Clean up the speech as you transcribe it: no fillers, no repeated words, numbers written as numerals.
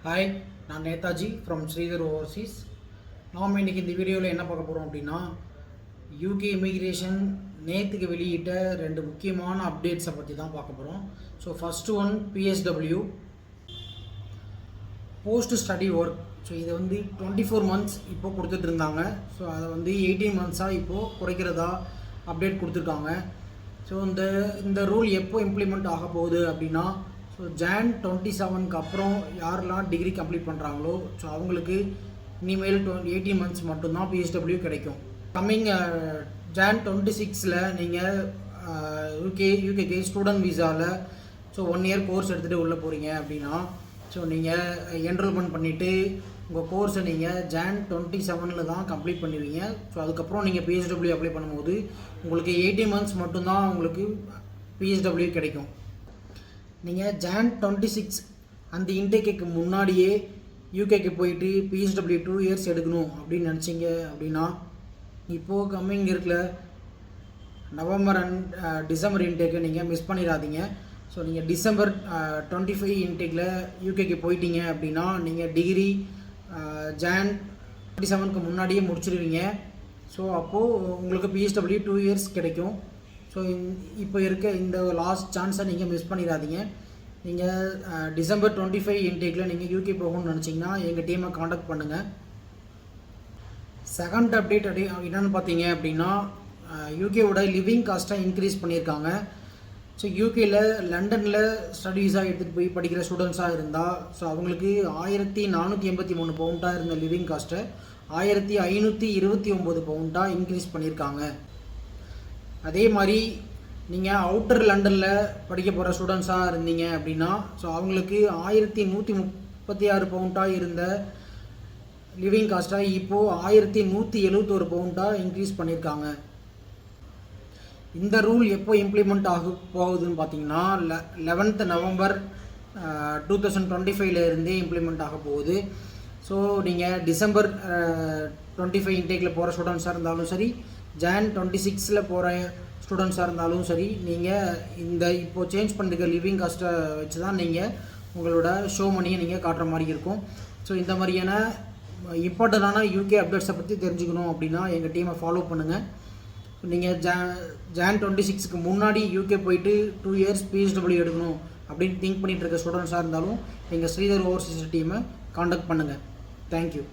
Hi, நான் Netaji from Sridhar Overseas. நாம் இன்றைக்கி இந்த வீடியோவில் என்ன பார்க்க போகிறோம் அப்படின்னா, யூகே இமிக்ரேஷன் நேற்றுக்கு வெளியிட்ட 2 முக்கியமான அப்டேட்ஸை பற்றி தான் பார்க்க போகிறோம். So first one PSW post study work. So இதை 24 months இப்போது கொடுத்துட்டு இருந்தாங்க. ஸோ அதை 18 months இப்போது குறைக்கிறதா அப்டேட் கொடுத்துருக்காங்க. ஸோ இந்த ரூல் எப்போ இம்ப்ளிமெண்ட் ஆக போகுது அப்படின்னா, ஸோ Jan 27 அப்புறம் யாரெல்லாம் டிகிரி கம்ப்ளீட் பண்ணுறாங்களோ ஸோ அவங்களுக்கு இனிமேல் 18 months மட்டும்தான் PSW கிடைக்கும். கம்மிங் Jan 26 நீங்கள் யூகேக்கு ஸ்டூடெண்ட் விசாவில் ஸோ 1 year கோர்ஸ் எடுத்துகிட்டு உள்ளே போகிறீங்க அப்படின்னா, ஸோ நீங்கள் என்ரோல்மெண்ட் பண்ணிவிட்டு உங்கள் கோர்ஸை நீங்கள் Jan 27 தான் கம்ப்ளீட் பண்ணுவீங்க. ஸோ அதுக்கப்புறம் நீங்கள் PSW அப்ளை பண்ணும்போது உங்களுக்கு 18 months மட்டும்தான் உங்களுக்கு PSW கிடைக்கும். நீங்கள் Jan 26 அந்த இன்டேக்கு முன்னாடியே யூகேக்கு போயிட்டு PSW 2 years எடுக்கணும் அப்படின்னு நினச்சிங்க அப்படின்னா, இப்போது கம்மிங் இருக்கிற நவம்பர் அண்ட் டிசம்பர் இன்டேக்கை நீங்கள் மிஸ் பண்ணிடாதீங்க. ஸோ நீங்கள் December 25 இன்டேக்கில் யூகேக்கு போயிட்டீங்க அப்படின்னா நீங்கள் டிகிரி Jan 27 முன்னாடியே முடிச்சிடுவீங்க. ஸோ அப்போது உங்களுக்கு PSW 2 years கிடைக்கும். ஸோ இப்போ இருக்க இந்த லாஸ்ட் சான்ஸை நீங்கள் மிஸ் பண்ணிடாதீங்க. நீங்கள் December 25 இன்டேக்கில் நீங்கள் யூகே போகணும்னு நினச்சிங்கன்னா எங்கள் டீமை காண்டாக்ட் பண்ணுங்கள். செகண்ட் அப்டேட் என்னென்னு பார்த்தீங்க அப்படின்னா, யூகேவோட லிவிங் காஸ்ட்டை இன்க்ரீஸ் பண்ணியிருக்காங்க. ஸோ யூகேயில் லண்டனில் ஸ்டடி விசா எடுத்துகிட்டு போய் படிக்கிற ஸ்டூடெண்ட்ஸாக இருந்தால் ஸோ அவங்களுக்கு 1483 பவுண்டாக இருந்த லிவிங் காஸ்ட்டை 1529 பவுண்டாக இன்க்ரீஸ் பண்ணியிருக்காங்க. அதே மாதிரி நீங்கள் அவுட்டர் லண்டனில் படிக்க போகிற ஸ்டூடெண்ட்ஸாக இருந்தீங்க அப்படின்னா ஸோ அவங்களுக்கு 1136 பவுண்டாக இருந்த லிவிங் காஸ்ட்டாக இப்போது 1171 பவுண்டாக இன்க்ரீஸ் பண்ணியிருக்காங்க. இந்த ரூல் எப்போ இம்ப்ளிமெண்ட் ஆக போகுதுன்னு பார்த்தீங்கன்னா 11th November 2025 இருந்தே இம்ப்ளிமெண்ட் ஆக போகுது. ஸோ நீங்கள் December 25 இன்டேக்கில் போகிற ஸ்டூடெண்ட்ஸாக இருந்தாலும் சரி, Jan 26 போகிற ஸ்டூடெண்ட்ஸாக இருந்தாலும் சரி, நீங்கள் இப்போது சேஞ்ச் பண்ணிருக்க லிவிங் காஸ்ட்டை வச்சு தான் நீங்கள் உங்களோட ஷோ மணியை நீங்கள் காட்டுற மாதிரி இருக்கும். ஸோ இந்த மாதிரியான இம்பார்ட்டண்டான யூகே அப்டேட்ஸை பற்றி தெரிஞ்சுக்கணும் அப்படின்னா எங்கள் டீமை ஃபாலோ பண்ணுங்கள். நீங்கள் Jan 26 முன்னாடி யூகே போயிட்டு 2 years PSW எடுக்கணும் அப்படின்னு திங்க் பண்ணிகிட்டு இருக்க ஸ்டூடெண்ட்ஸாக இருந்தாலும் எங்கள் ஸ்ரீதர் ஓவர்சீஸ் டீமை காண்டாக்ட் பண்ணுங்கள். தேங்க்யூ.